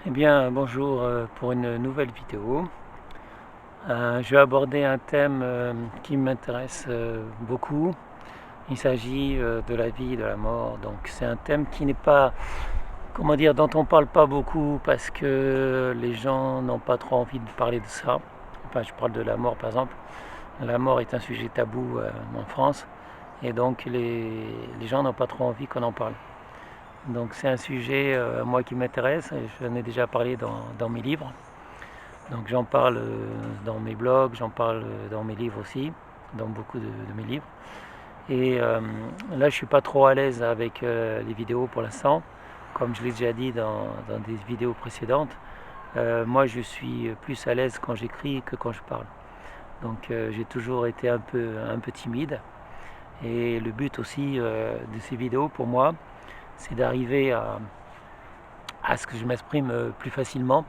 Eh bien, bonjour pour une nouvelle vidéo. Je vais aborder un thème qui m'intéresse beaucoup. Il s'agit de la vie et de la mort. Donc, c'est un thème qui n'est pas, comment dire, dont on parle pas beaucoup parce que les gens n'ont pas trop envie de parler de ça. Enfin, je parle de la mort par exemple. La mort est un sujet tabou en France et donc les gens n'ont pas trop envie qu'on en parle. Donc, c'est un sujet, moi, qui m'intéresse. Je n'en ai déjà parlé dans mes livres. Donc j'en parle dans mes blogs, j'en parle dans mes livres aussi, dans beaucoup de mes livres. Et là, je suis pas trop à l'aise avec les vidéos pour l'instant, comme je l'ai déjà dit dans des vidéos précédentes. Moi, je suis plus à l'aise quand j'écris que quand je parle. Donc j'ai toujours été un peu timide. Et le but aussi de ces vidéos pour moi, c'est d'arriver à ce que je m'exprime plus facilement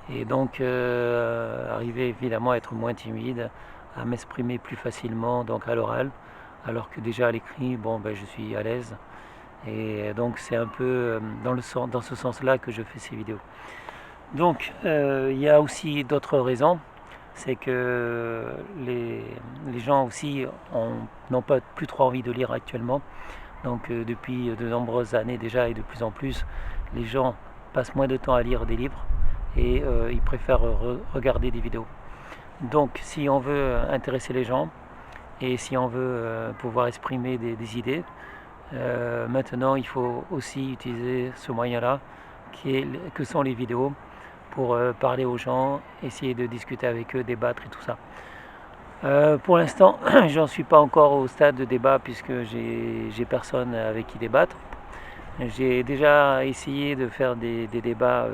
et donc arriver évidemment à être moins timide, à m'exprimer plus facilement donc à l'oral, alors que déjà à l'écrit, bon ben je suis à l'aise. Et donc c'est un peu dans ce sens-là que je fais ces vidéos. Donc il y a aussi d'autres raisons, c'est que les gens aussi n'ont pas plus trop envie de lire actuellement. Donc depuis de nombreuses années déjà et de plus en plus, les gens passent moins de temps à lire des livres et ils préfèrent regarder des vidéos. Donc si on veut intéresser les gens et si on veut pouvoir exprimer des idées, maintenant il faut aussi utiliser ce moyen-là que sont les vidéos pour parler aux gens, essayer de discuter avec eux, débattre et tout ça. Pour l'instant, j'en suis pas encore au stade de débat puisque j'ai personne avec qui débattre. J'ai déjà essayé de faire des débats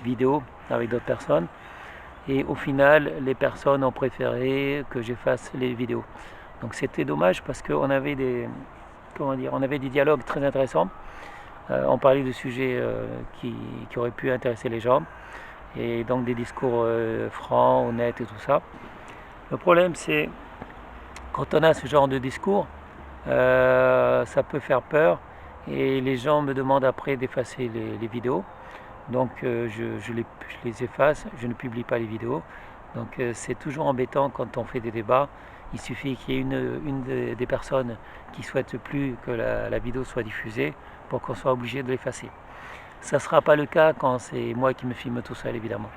vidéo avec d'autres personnes et au final, les personnes ont préféré que je fasse les vidéos. Donc c'était dommage parce qu'on avait comment dire, on avait des dialogues très intéressants. On parlait de sujets qui auraient pu intéresser les gens et donc des discours francs, honnêtes et tout ça. Le problème, c'est quand on a ce genre de discours, ça peut faire peur et les gens me demandent après d'effacer les vidéos. Donc je les efface, je ne publie pas les vidéos. Donc c'est toujours embêtant quand on fait des débats. Il suffit qu'il y ait une des personnes qui souhaite plus que la vidéo soit diffusée pour qu'on soit obligé de l'effacer. Ça ne sera pas le cas quand c'est moi qui me filme tout seul évidemment.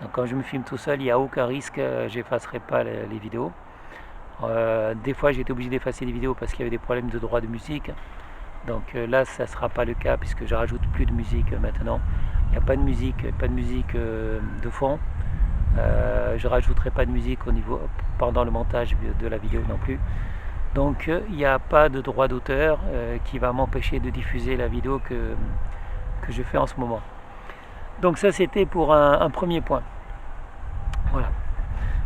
Donc quand je me filme tout seul, il n'y a aucun risque, j'effacerai pas les vidéos. Des fois j'ai été obligé d'effacer des vidéos parce qu'il y avait des problèmes de droit de musique. Donc là ça ne sera pas le cas puisque je rajoute plus de musique maintenant. Il n'y a pas de musique, de fond. Je rajouterai pas de musique pendant le montage de la vidéo non plus. Donc il n'y a pas de droit d'auteur qui va m'empêcher de diffuser la vidéo que je fais en ce moment. Donc ça c'était pour un premier point. Voilà.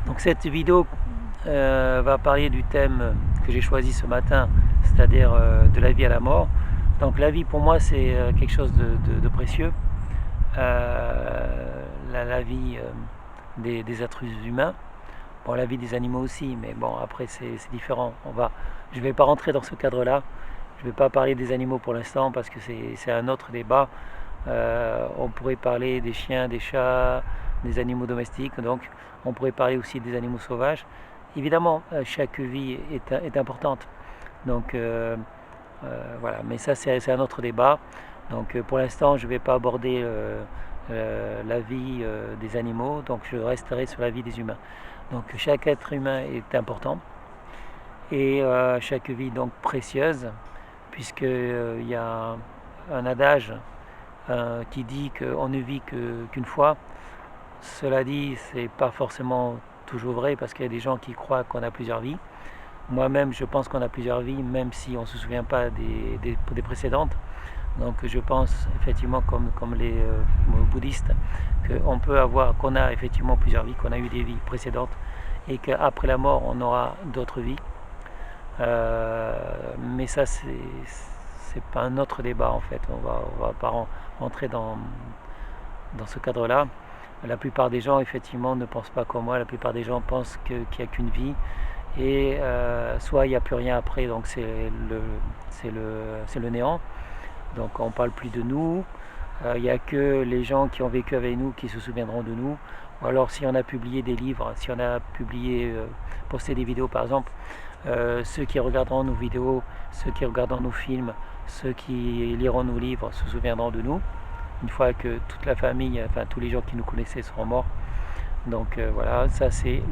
Donc cette vidéo va parler du thème que j'ai choisi ce matin, c'est-à-dire de la vie à la mort. Donc la vie pour moi c'est quelque chose de précieux. La vie des êtres humains, bon la vie des animaux aussi, mais bon après c'est différent. Je ne vais pas rentrer dans ce cadre-là. Je ne vais pas parler des animaux pour l'instant parce que c'est un autre débat. On pourrait parler des chiens, des chats, des animaux domestiques, donc on pourrait parler aussi des animaux sauvages. Évidemment, chaque vie est importante. Donc voilà, mais ça c'est un autre débat. Donc pour l'instant, je ne vais pas aborder la vie des animaux, donc je resterai sur la vie des humains. Donc chaque être humain est important et chaque vie donc précieuse, puisqu'il y a un adage qui dit qu'on ne vit qu'une fois. Cela dit, c'est pas forcément toujours vrai parce qu'il y a des gens qui croient qu'on a plusieurs vies. Moi-même, je pense qu'on a plusieurs vies, même si on ne se souvient pas des précédentes. Donc je pense effectivement comme les bouddhistes qu'on a effectivement plusieurs vies, qu'on a eu des vies précédentes et qu'après la mort on aura d'autres vies. Mais ça c'est pas un autre débat en fait. On va pas rentrer dans ce cadre-là. La plupart des gens effectivement ne pensent pas comme moi. La plupart des gens pensent qu'il n'y a qu'une vie et soit il n'y a plus rien après, donc c'est le néant. Donc on ne parle plus de nous, Il n'y a que les gens qui ont vécu avec nous qui se souviendront de nous. Ou alors si on a publié des livres, si on a posté des vidéos par exemple, ceux qui regarderont nos vidéos, ceux qui regarderont nos films, ceux qui liront nos livres se souviendront de nous. Une fois que toute la famille, enfin tous les gens qui nous connaissaient seront morts. Donc voilà, ça c'est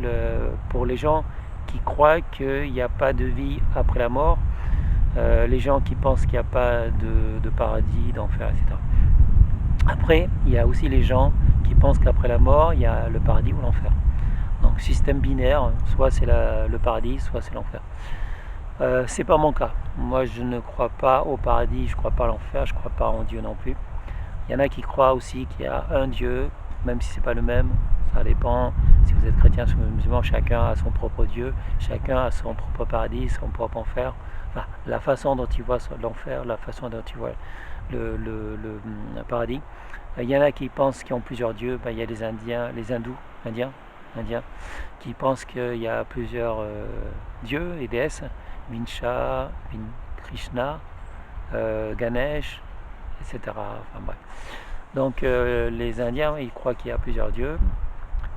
pour les gens qui croient qu'il n'y a pas de vie après la mort, les gens qui pensent qu'il n'y a pas de paradis, d'enfer, etc. Après, il y a aussi les gens qui pensent qu'après la mort, il y a le paradis ou l'enfer. Donc système binaire, soit c'est le paradis, soit c'est l'enfer. C'est pas mon cas. Moi, je ne crois pas au paradis, je ne crois pas à l'enfer, je ne crois pas en Dieu non plus. Il y en a qui croient aussi qu'il y a un Dieu, même si c'est pas le même. Ça dépend. Si vous êtes chrétien ou musulman, chacun a son propre Dieu, chacun a son propre paradis, son propre enfer. Enfin, la façon dont il voit l'enfer, la façon dont il voit le paradis. Il y en a qui pensent qu'ils ont plusieurs dieux. Il y a les Indiens, les Indiens, qui pensent qu'il y a plusieurs dieux et déesses. Vinsha, Krishna, Ganesh, etc. Enfin bref. Donc les Indiens, ils croient qu'il y a plusieurs dieux.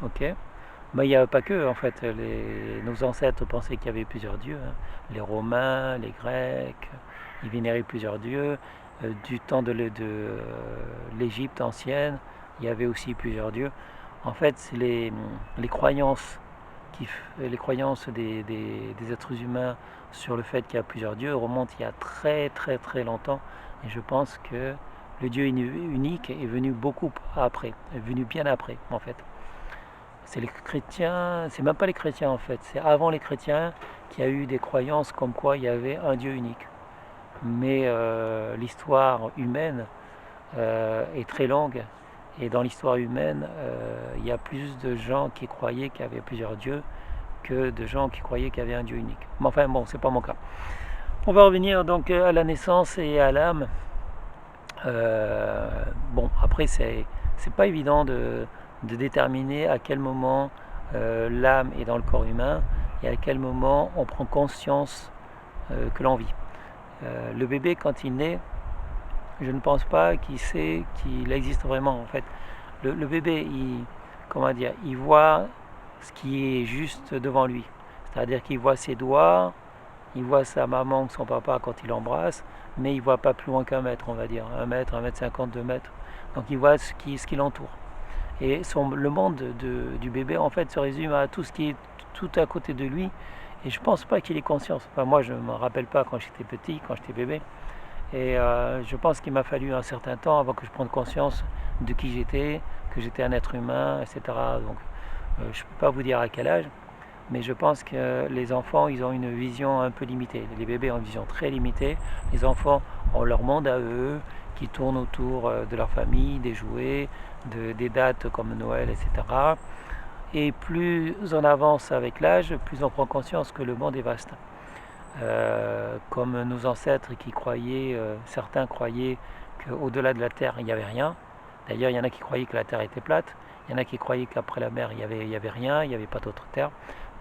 Ok. Mais il n'y a pas que, en fait. Nos ancêtres pensaient qu'il y avait plusieurs dieux. Hein. Les Romains, les Grecs, ils vénéraient plusieurs dieux. Du temps de l'Égypte ancienne, il y avait aussi plusieurs dieux. En fait, c'est les croyances, les croyances des êtres humains sur le fait qu'il y a plusieurs dieux remontent il y a très très très longtemps. Et je pense que le Dieu unique est venu beaucoup après, est venu bien après en fait. C'est les chrétiens, c'est même pas les chrétiens en fait, c'est avant les chrétiens qu'il y a eu des croyances comme quoi il y avait un Dieu unique. Mais l'histoire humaine est très longue et dans l'histoire humaine, il y a plus de gens qui croyaient qu'il y avait plusieurs dieux que de gens qui croyaient qu'il y avait un Dieu unique. Mais enfin bon, c'est pas mon cas. On va revenir donc à la naissance et à l'âme. Bon, après c'est pas évident de déterminer à quel moment l'âme est dans le corps humain et à quel moment on prend conscience que l'on vit. Le bébé, quand il naît, je ne pense pas qu'il sait qu'il existe vraiment. En fait, le bébé, il voit ce qui est juste devant lui. C'est-à-dire qu'il voit ses doigts, il voit sa maman ou son papa quand il l'embrasse, mais il ne voit pas plus loin qu'un mètre, on va dire. 1 mètre, 1 mètre 50, 2 mètres. Donc il voit ce qui l'entoure. Et le monde du bébé, en fait, se résume à tout ce qui est tout à côté de lui. Et je ne pense pas qu'il ait conscience. Enfin, moi, je ne me rappelle pas quand j'étais petit, quand j'étais bébé. Et je pense qu'il m'a fallu un certain temps avant que je prenne conscience de qui j'étais, que j'étais un être humain, etc. Donc je ne peux pas vous dire à quel âge, mais je pense que les enfants, ils ont une vision un peu limitée. Les bébés ont une vision très limitée. Les enfants ont leur monde à eux, qui tourne autour de leur famille, des jouets, des dates comme Noël, etc. Et plus on avance avec l'âge, plus on prend conscience que le monde est vaste. Comme nos ancêtres qui croyaient, certains croyaient qu'au-delà de la Terre, il n'y avait rien. D'ailleurs, il y en a qui croyaient que la Terre était plate, il y en a qui croyaient qu'après la mer, il n'y avait rien, il n'y avait pas d'autre Terre.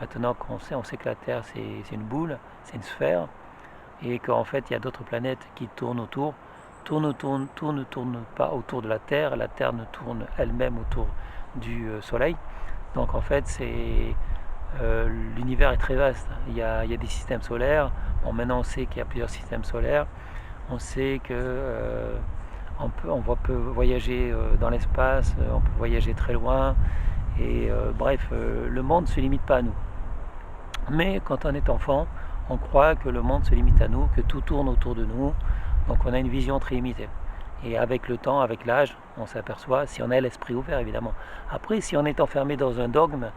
Maintenant qu'on sait, on sait que la Terre, c'est une boule, c'est une sphère, et qu'en fait, il y a d'autres planètes qui tournent autour, ne tournent pas autour de la Terre ne tourne elle-même autour du Soleil. Donc en fait, l'univers est très vaste. Il y a des systèmes solaires. Bon, maintenant, on sait qu'il y a plusieurs systèmes solaires. On sait que on peut voyager dans l'espace, on peut voyager très loin. Et bref, le monde ne se limite pas à nous. Mais quand on est enfant, on croit que le monde se limite à nous, que tout tourne autour de nous. Donc on a une vision très limitée. Et avec le temps, avec l'âge, on s'aperçoit, si on a l'esprit ouvert évidemment. Après, si on est enfermé dans un dogme,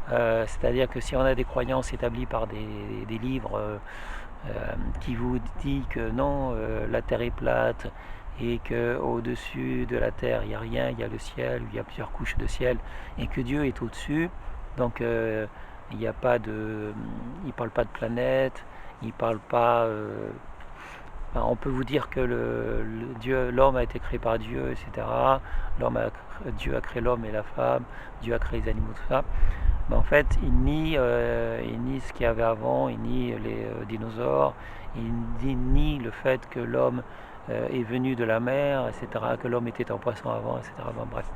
c'est-à-dire que si on a des croyances établies par des livres qui vous disent que non, la Terre est plate et qu'au-dessus de la Terre il n'y a rien, il y a le ciel, il y a plusieurs couches de ciel et que Dieu est au-dessus, donc il n'y a pas il ne parle pas de planète, il ne parle pas... Enfin, on peut vous dire que l'homme a été créé par Dieu, etc. Dieu a créé l'homme et la femme, Dieu a créé les animaux, tout ça. Mais en fait, il nie ce qu'il y avait avant, il nie les dinosaures, il nie le fait que l'homme est venu de la mer, etc., que l'homme était un poisson avant, etc. Bon, bref.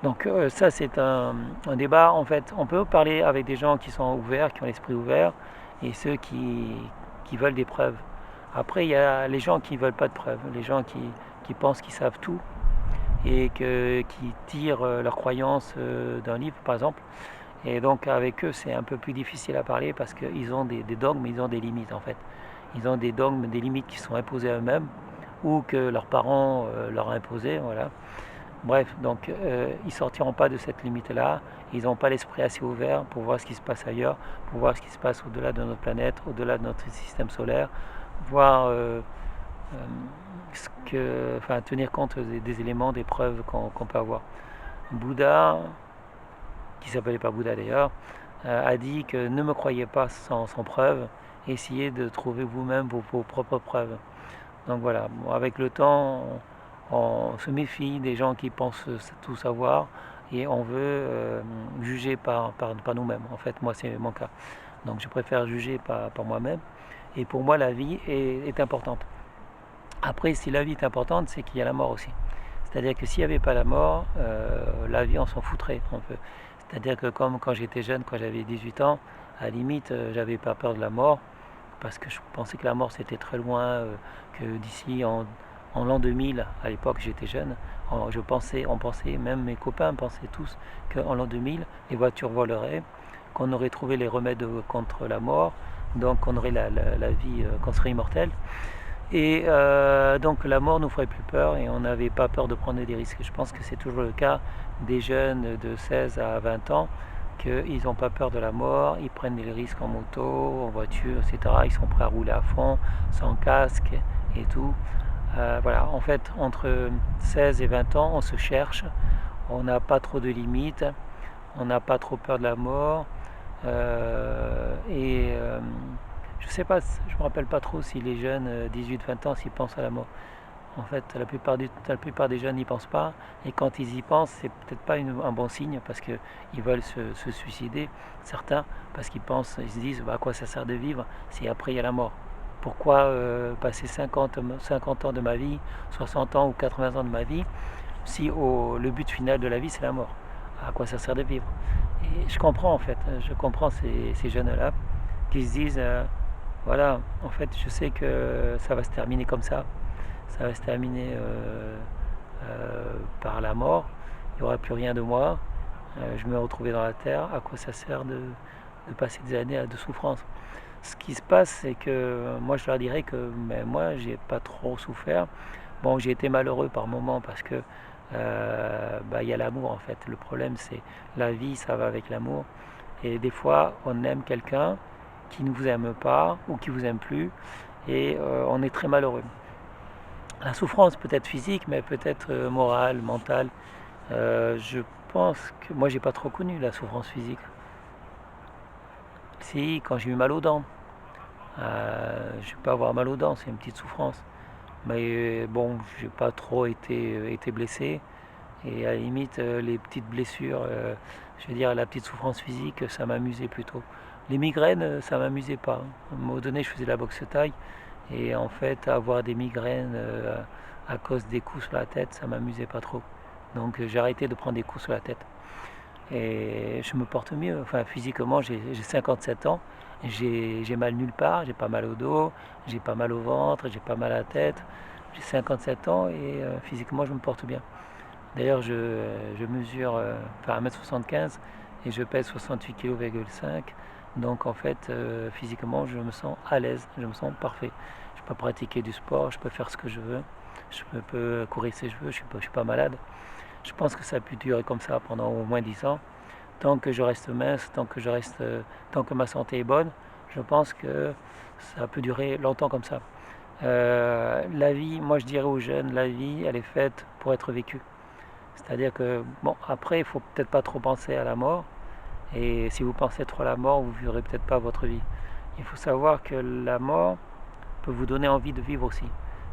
Donc ça c'est un débat, en fait, on peut parler avec des gens qui sont ouverts, qui ont l'esprit ouvert, et ceux qui veulent des preuves. Après il y a les gens qui ne veulent pas de preuves, les gens qui pensent qu'ils savent tout, et qui tirent leurs croyances d'un livre par exemple. Et donc avec eux c'est un peu plus difficile à parler parce qu'ils ont des dogmes, mais ils ont des limites en fait. Ils ont des dogmes, des limites qui sont imposées à eux-mêmes ou que leurs parents leur ont imposées, voilà. Bref, donc ils sortiront pas de cette limite-là. Ils n'ont pas l'esprit assez ouvert pour voir ce qui se passe ailleurs, pour voir ce qui se passe au-delà de notre planète, au-delà de notre système solaire, voir euh, enfin, tenir compte des éléments, des preuves qu'on peut avoir. Bouddha, qui s'appelait pas Bouddha d'ailleurs, a dit que ne me croyez pas sans preuve, essayez de trouver vous-même vos propres preuves. Donc voilà, bon, avec le temps, on se méfie des gens qui pensent tout savoir et on veut juger par nous-mêmes. En fait, moi, c'est mon cas. Donc je préfère juger par moi-même. Et pour moi, la vie est importante. Après, si la vie est importante, c'est qu'il y a la mort aussi. C'est-à-dire que s'il n'y avait pas la mort, la vie, on s'en foutrait un peu. C'est-à-dire que comme quand j'étais jeune, quand j'avais 18 ans, à la limite, j'avais pas peur de la mort parce que je pensais que la mort c'était très loin, que d'ici en l'an 2000, à l'époque j'étais jeune, on pensait, même mes copains pensaient tous qu'en l'an 2000 les voitures voleraient, qu'on aurait trouvé les remèdes contre la mort, donc qu'on aurait la vie, qu'on serait immortel. Et donc la mort nous ferait plus peur et on n'avait pas peur de prendre des risques. Je pense que c'est toujours le cas des jeunes de 16 à 20 ans, qu'ils n'ont pas peur de la mort, ils prennent des risques en moto, en voiture, etc. Ils sont prêts à rouler à fond, sans casque et tout. Voilà, en fait, entre 16 et 20 ans, on se cherche, on n'a pas trop de limites, on n'a pas trop peur de la mort. Et je sais pas, je me rappelle pas trop si les jeunes 18-20 ans s'ils pensent à la mort. En fait, la plupart des jeunes n'y pensent pas. Et quand ils y pensent, c'est peut-être pas un bon signe parce qu'ils veulent se suicider. Certains, parce qu'ils pensent, ils se disent bah, à quoi ça sert de vivre si après il y a la mort. Pourquoi passer 50 ans de ma vie, 60 ans ou 80 ans de ma vie, si le but final de la vie c'est la mort? À quoi ça sert de vivre? Et je comprends en fait, je comprends ces jeunes-là qui se disent voilà, en fait, je sais que ça va se terminer comme ça va se terminer par la mort, il n'y aura plus rien de moi, je vais me retrouver dans la terre, à quoi ça sert de passer des années de souffrance? Ce qui se passe, c'est que moi je leur dirais que mais moi j'ai pas trop souffert. Bon, j'ai été malheureux par moments parce que bah, y a l'amour en fait. Le problème c'est la vie, ça va avec l'amour. Et des fois, on aime quelqu'un qui ne vous aime pas ou qui vous aime plus et on est très malheureux. La souffrance peut être physique, mais peut être morale, mentale. Je pense que moi, j'ai pas trop connu la souffrance physique. Si, quand j'ai eu mal aux dents. Je peux avoir mal aux dents, c'est une petite souffrance. Mais bon, j'ai pas trop été blessé. Et à la limite, les petites blessures, je veux dire, la petite souffrance physique, ça m'amusait plutôt. Les migraines, ça m'amusait pas. À un moment donné, je faisais de la boxe taille. Et en fait, avoir des migraines à cause des coups sur la tête, ça m'amusait pas trop. Donc j'ai arrêté de prendre des coups sur la tête. Et je me porte mieux. Enfin, physiquement, j'ai 57 ans. J'ai mal nulle part. J'ai pas mal au dos. J'ai pas mal au ventre. J'ai pas mal à la tête. J'ai 57 ans et physiquement, je me porte bien. D'ailleurs, je mesure enfin, 1m75 et je pèse 68,5 kg. Donc en fait, physiquement, je me sens à l'aise. Je me sens parfait. Je peux pratiquer du sport. Je peux faire ce que je veux. Je peux courir si je veux. Je suis pas malade. Je pense que ça a pu durer comme ça pendant au moins 10 ans. Tant que je reste mince, tant que ma santé est bonne, je pense que ça peut durer longtemps comme ça. La vie, moi je dirais aux jeunes, la vie, elle est faite pour être vécue. C'est-à-dire que, bon, après, il faut peut-être pas trop penser à la mort. Et si vous pensez trop à la mort, vous ne vivrez peut-être pas votre vie. Il faut savoir que la mort peut vous donner envie de vivre aussi.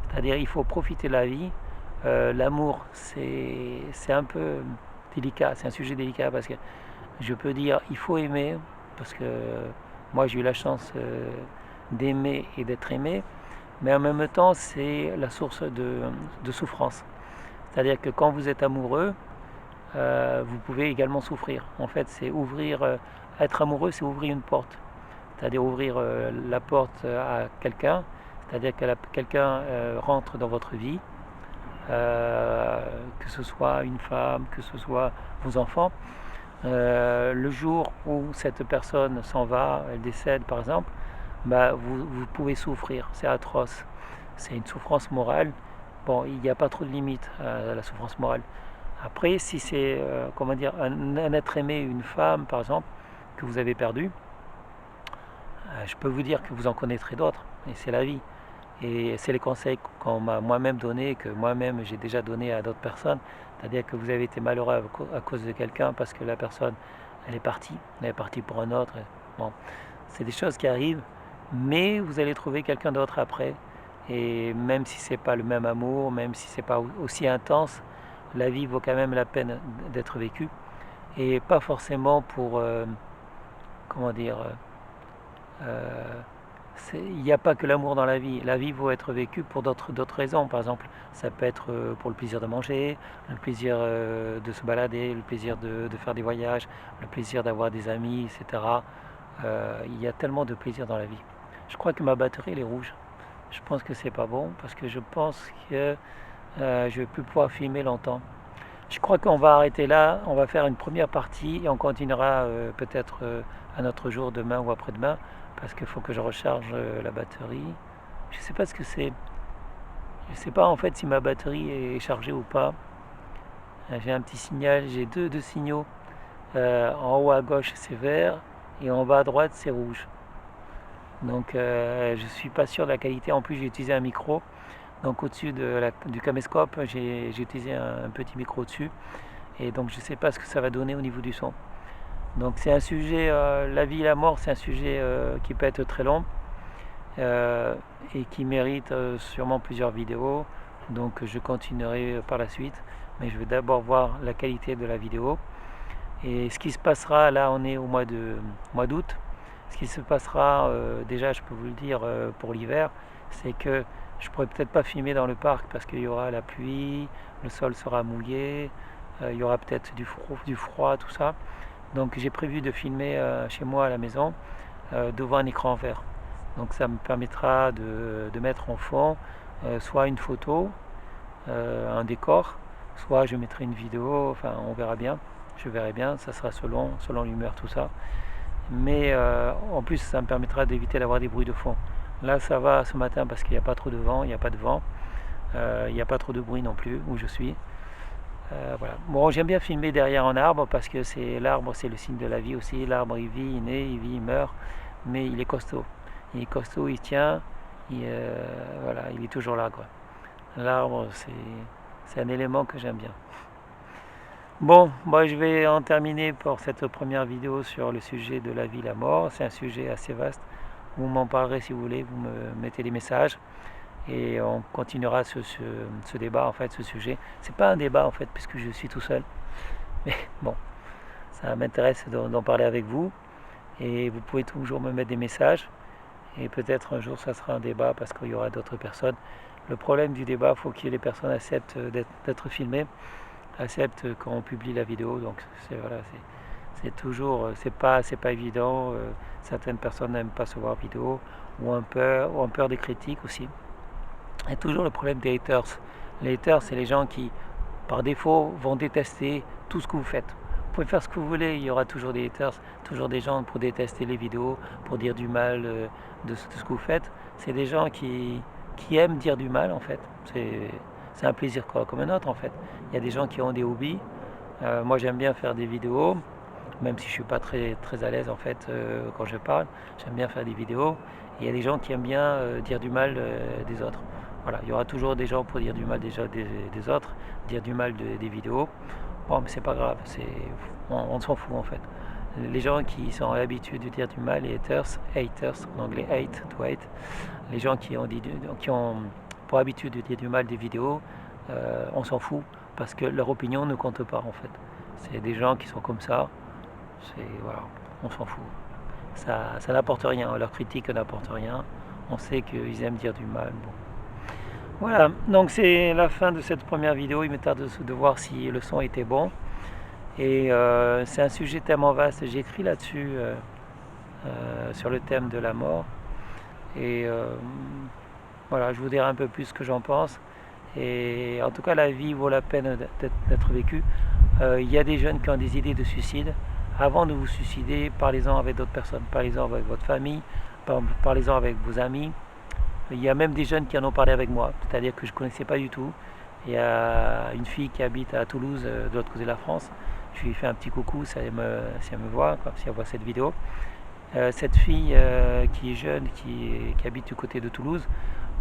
C'est-à-dire, il faut profiter de la vie. L'amour, c'est un peu délicat, c'est un sujet délicat parce que je peux dire il faut aimer, parce que moi j'ai eu la chance d'aimer et d'être aimé, mais en même temps c'est la source de souffrance. C'est-à-dire que quand vous êtes amoureux, vous pouvez également souffrir. En fait, c'est ouvrir, être amoureux, c'est ouvrir une porte. C'est-à-dire ouvrir la porte à quelqu'un, c'est-à-dire que quelqu'un rentre dans votre vie, que ce soit une femme, que ce soit vos enfants. Le jour où cette personne s'en va, elle décède par exemple, bah, vous pouvez souffrir, c'est atroce. C'est une souffrance morale. Bon, il n'y a pas trop de limites à la souffrance morale. Après, si c'est comment dire, un être aimé, une femme par exemple, que vous avez perdu, je peux vous dire que vous en connaîtrez d'autres, et c'est la vie. Et c'est les conseils qu'on m'a moi-même donnés, que moi-même j'ai déjà donné à d'autres personnes. C'est-à-dire que vous avez été malheureux à cause de quelqu'un parce que la personne, elle est partie pour un autre. Bon, c'est des choses qui arrivent, mais vous allez trouver quelqu'un d'autre après. Et même si c'est pas le même amour, même si c'est pas aussi intense, la vie vaut quand même la peine d'être vécue. Et pas forcément pour, comment dire, euh, il n'y a pas que l'amour dans la vie. La vie vaut être vécue pour d'autres raisons. Par exemple, ça peut être pour le plaisir de manger, le plaisir de se balader, le plaisir de faire des voyages, le plaisir d'avoir des amis, etc. Il y a tellement de plaisir dans la vie. Je crois que ma batterie elle est rouge. Je pense que c'est pas bon parce que je pense que je vais plus pouvoir filmer longtemps. Je crois qu'on va arrêter là. On va faire une première partie et on continuera peut-être un autre jour, demain ou après-demain, parce qu'il faut que je recharge la batterie. Je sais pas ce que c'est. Je sais pas en fait si ma batterie est chargée ou pas. J'ai un petit signal, j'ai deux signaux. En haut à gauche c'est vert et en bas à droite c'est rouge. Donc je suis pas sûr de la qualité. En plus j'ai utilisé un micro. Donc au-dessus du caméscope j'ai utilisé un petit micro dessus. Et donc je sais pas ce que ça va donner au niveau du son. Donc c'est un sujet, la vie et la mort, c'est un sujet qui peut être très long et qui mérite sûrement plusieurs vidéos. Donc je continuerai par la suite, mais je vais d'abord voir la qualité de la vidéo. Et ce qui se passera, là on est au mois d'août, ce qui se passera, déjà je peux vous le dire pour l'hiver, c'est que je pourrais peut-être pas filmer dans le parc parce qu'il y aura la pluie, le sol sera mouillé, il y aura peut-être du froid, tout ça. Donc j'ai prévu de filmer chez moi à la maison devant un écran vert. Donc ça me permettra de mettre en fond soit une photo, un décor, soit je mettrai une vidéo, enfin on verra bien, je verrai bien, ça sera selon l'humeur, tout ça. Mais en plus ça me permettra d'éviter d'avoir des bruits de fond. Là ça va ce matin parce qu'il n'y a pas trop de vent, il n'y a pas de vent, il n'y a pas trop de bruit non plus où je suis. Voilà. Bon, j'aime bien filmer derrière un arbre parce que l'arbre, c'est le signe de la vie aussi. L'arbre, il vit, il naît, il vit, il meurt, mais il est costaud. Il est costaud, il tient, voilà, il est toujours là, quoi. L'arbre, c'est un élément que j'aime bien. Bon, moi, je vais en terminer pour cette première vidéo sur le sujet de la vie et la mort. C'est un sujet assez vaste. Vous m'en parlerez si vous voulez, vous me mettez des messages. Et on continuera ce débat, en fait, ce sujet. C'est pas un débat, en fait, puisque je suis tout seul. Mais bon, ça m'intéresse d'en parler avec vous. Et vous pouvez toujours me mettre des messages. Et peut-être un jour, ça sera un débat parce qu'il y aura d'autres personnes. Le problème du débat, il faut que les personnes acceptent d'être filmées, acceptent qu'on publie la vidéo. Donc, voilà, c'est toujours, c'est pas évident. Certaines personnes n'aiment pas se voir vidéo ou ont peur des critiques aussi. Il y a toujours le problème des haters. Les haters, c'est les gens qui, par défaut, vont détester tout ce que vous faites. Vous pouvez faire ce que vous voulez, il y aura toujours des haters, toujours des gens pour détester les vidéos, pour dire du mal de ce que vous faites. C'est des gens qui aiment dire du mal, en fait. C'est un plaisir comme un autre, en fait. Il y a des gens qui ont des hobbies. Moi, j'aime bien faire des vidéos, même si je ne suis pas très à l'aise, en fait, quand je parle. J'aime bien faire des vidéos. Et il y a des gens qui aiment bien dire du mal des autres. Voilà, il y aura toujours des gens pour dire du mal des autres, dire du mal des vidéos. Bon, mais c'est pas grave, on s'en fout en fait. Les gens qui sont à l'habitude de dire du mal, les haters, en anglais hate, to hate, les gens qui ont pour habitude de dire du mal des vidéos, on s'en fout parce que leur opinion ne compte pas en fait. C'est des gens qui sont comme ça, voilà, on s'en fout. Ça n'apporte rien, leur critique n'apporte rien. on sait qu'ils aiment dire du mal. Bon. Voilà, donc c'est la fin de cette première vidéo. Il me tarde de voir si le son était bon. Et c'est un sujet tellement vaste. J'ai écrit là-dessus sur le thème de la mort. Et voilà, je vous dirai un peu plus ce que j'en pense. Et en tout cas, la vie vaut la peine d'être vécue. Il y a des jeunes qui ont des idées de suicide. Avant de vous suicider, parlez-en avec d'autres personnes. Parlez-en avec votre famille, parlez-en avec vos amis. Il y a même des jeunes qui en ont parlé avec moi, c'est-à-dire que je ne connaissais pas du tout. Il y a une fille qui habite à Toulouse, de l'autre côté de la France. Je lui ai fait un petit coucou si elle me voit, si elle voit cette vidéo. Cette fille qui est jeune, qui habite du côté de Toulouse,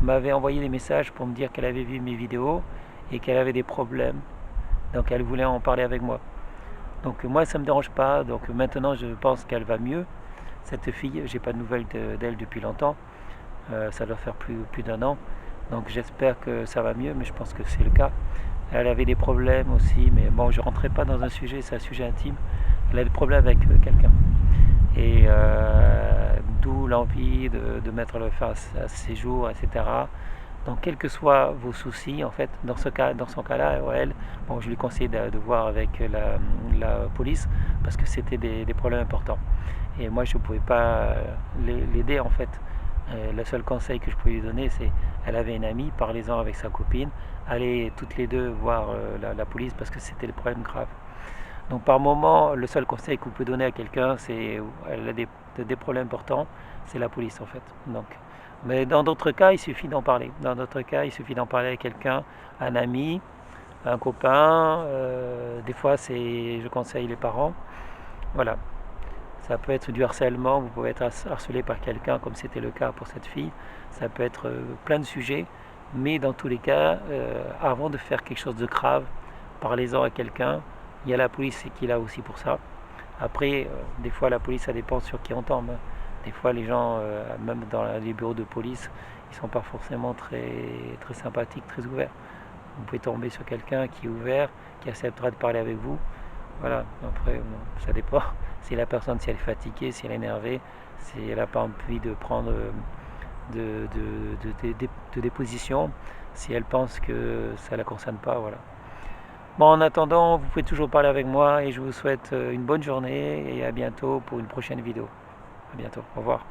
m'avait envoyé des messages pour me dire qu'elle avait vu mes vidéos et qu'elle avait des problèmes. Donc elle voulait en parler avec moi. Donc moi ça ne me dérange pas, donc maintenant je pense qu'elle va mieux. Cette fille, j'ai pas de nouvelles d'elle depuis longtemps. Ça doit faire plus d'un an. Donc j'espère que ça va mieux, mais je pense que c'est le cas. Elle avait des problèmes aussi, mais bon, je ne rentrerai pas dans un sujet, c'est un sujet intime. Elle a des problèmes avec quelqu'un. Et d'où l'envie de mettre le fin à ses jours, etc. Donc quels que soient vos soucis, en fait, dans son cas-là, elle, bon, je lui conseille de voir avec la police parce que c'était des problèmes importants. Et moi, je ne pouvais pas l'aider, en fait. Le seul conseil que je pouvais lui donner, c'est elle avait une amie, parlez-en avec sa copine, allez toutes les deux voir la police parce que c'était des problèmes graves. Donc par moment, le seul conseil que vous pouvez donner à quelqu'un, c'est elle a des problèmes importants, c'est la police en fait. Donc, mais dans d'autres cas, il suffit d'en parler. Dans d'autres cas, il suffit d'en parler à quelqu'un, un ami, un copain. Des fois, je conseille les parents. Voilà. Ça peut être du harcèlement, vous pouvez être harcelé par quelqu'un comme c'était le cas pour cette fille. Ça peut être plein de sujets, mais dans tous les cas, avant de faire quelque chose de grave, parlez-en à quelqu'un. Il y a la police qui est là aussi pour ça. Après, des fois la police, ça dépend sur qui on tombe. Des fois les gens, même dans les bureaux de police, ils ne sont pas forcément très sympathiques, très ouverts. Vous pouvez tomber sur quelqu'un qui est ouvert, qui acceptera de parler avec vous. Voilà, après, bon, ça dépend. Si la personne, si elle est fatiguée, si elle est énervée, si elle n'a pas envie de prendre des positions, si elle pense que ça ne la concerne pas, voilà. Bon, en attendant, vous pouvez toujours parler avec moi et je vous souhaite une bonne journée et à bientôt pour une prochaine vidéo. À bientôt, au revoir.